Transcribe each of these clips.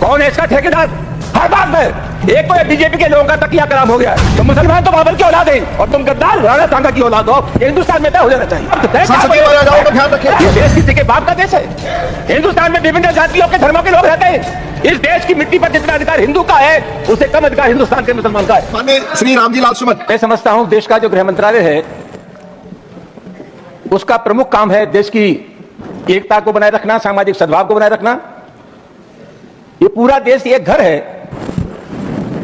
कौन है इसका ठेकेदार? हर बात में एक तो बीजेपी के लोगों का तकिया कलाम हो गया है। तो मुसलमान तो बाबर की औलाद है और तुम गद्दार राणा सांगा की औलाद हो। हिंदुस्तान में तय हो जाना चाहिए। ये देश किसी के बाप का देश है। हिंदुस्तान में विभिन्न जातियों के धर्मों के लोग रहते हैं। इस देश की मिट्टी पर जितना अधिकार हिंदू का है उससे कम अधिकार हिंदुस्तान के मुसलमान का है। माननीय श्री रामजी लाल सुमन, मैं समझता हूं देश का जो गृह मंत्रालय है उसका प्रमुख काम है देश की एकता को बनाए रखना, सामाजिक सद्भाव को बनाए रखना। ये पूरा देश एक घर है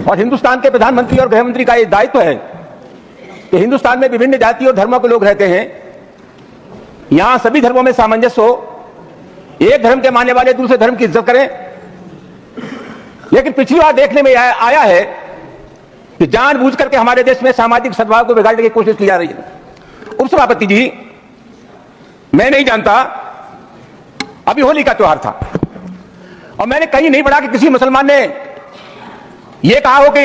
और हिंदुस्तान के प्रधानमंत्री और गृह मंत्री का ये दायित्व है कि हिंदुस्तान में विभिन्न जाति और धर्मों के लोग रहते हैं, यहां सभी धर्मों में सामंजस्य हो, एक धर्म के मानने वाले दूसरे धर्म की इज्जत करें। लेकिन पिछली बार देखने में आया है कि जानबूझ करके हमारे देश में सामाजिक सद्भाव को बिगाड़ने की कोशिश की जा रही है। उपसभापति जी, मैं नहीं जानता, अभी होली का त्योहार था और मैंने कहीं नहीं पढ़ा कि किसी मुसलमान ने यह कहा हो कि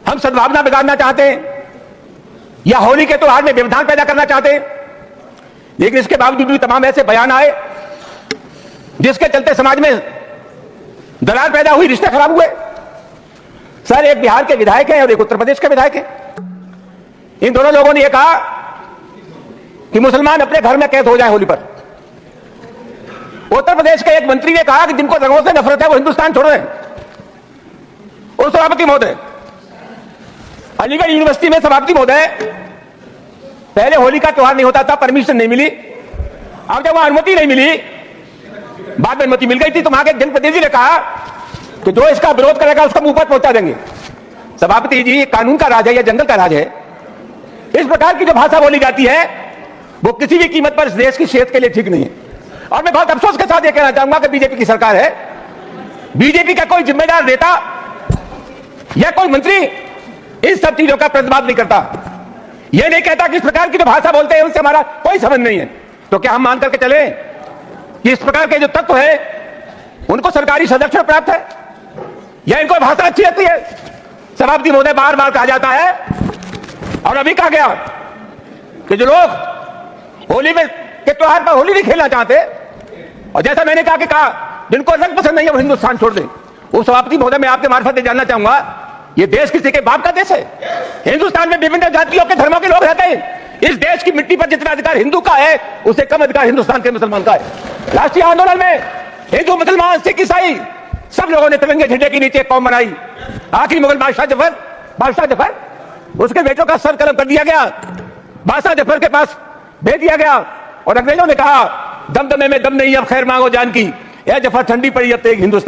हम सद्भावना बिगाड़ना चाहते हैं या होली के त्योहार में व्यवधान पैदा करना चाहते हैं। लेकिन इसके बावजूद भी तमाम ऐसे बयान आए जिसके चलते समाज में दरार पैदा हुई, रिश्ते खराब हुए। सर, एक बिहार के विधायक हैं और एक उत्तर प्रदेश के विधायक हैं। इन दोनों लोगों ने यह कहा कि मुसलमान अपने घर में कैद हो जाए होली पर। उत्तर प्रदेश के एक मंत्री ने कहा कि जिनको रंगों से नफरत है वो हिंदुस्तान छोड़ रहे हैं। और सभापति महोदय, अलीगढ़ यूनिवर्सिटी में सभापति महोदय, पहले होली का त्योहार नहीं होता था, परमिशन नहीं मिली। अब जब वहां अनुमति नहीं मिली, बाद में अनुमति मिल गई थी, तो वहां के जनप्रतिनिधि ने कहा कि जो इसका विरोध करेगा उसका मुंह पर पहुंचा देंगे। सभापति जी, कानून का राज है या जंगल का राज है? इस प्रकार की जो भाषा बोली जाती है वो किसी भी कीमत पर इस देश की सेहत के लिए ठीक नहीं है। और मैं बहुत अफसोस के साथ यह कहना चाहूंगा कि बीजेपी की सरकार है, बीजेपी का कोई जिम्मेदार नेता या कोई मंत्री इन सब चीजों का प्रतिवाद नहीं करता। यह नहीं कहता कि इस प्रकार की जो भाषा बोलते हैं उनसे हमारा कोई संबंध नहीं है। तो क्या हम मान करके चले कि इस प्रकार के जो तत्व है उनको सरकारी संरक्षण प्राप्त है या इनको भाषा अच्छी लगती है? सभापति महोदय, बार बार कहा जाता है और अभी कहा गया कि जो लोग होली में के त्योहार पर होली नहीं खेलना चाहते और जैसा मैंने कहा जिनको रंग पसंद नहीं है वो हिंदुस्तान छोड़ दें। उस सभापति महोदय, मैं आपके मार्फत से जानना चाहूंगा, ये देश किसी के बाप का देश है। हिंदुस्तान में विभिन्न जातियों के धर्मों के लोग रहते हैं। इस देश की मिट्टी पर जितना अधिकार हिंदू का है उससे कम अधिकार हिंदुस्तान के मुसलमान का है। राष्ट्रीय आंदोलन में हिंदू, मुसलमान, सिख, ईसाई सब लोगों ने तिरंगे झंडे के नीचे कौम बनाई। आखिरी मुगल बादशाह जफर, उसके बेटों का सर कलम कर दिया गया, बादशाह जफर के पास भेज दिया गया और अंग्रेजों ने कहा दमदमे में दम नहीं, अब खैर मांगो जान की। यह जफर ठंडी पड़ी अब तेग हिंदुस्तान।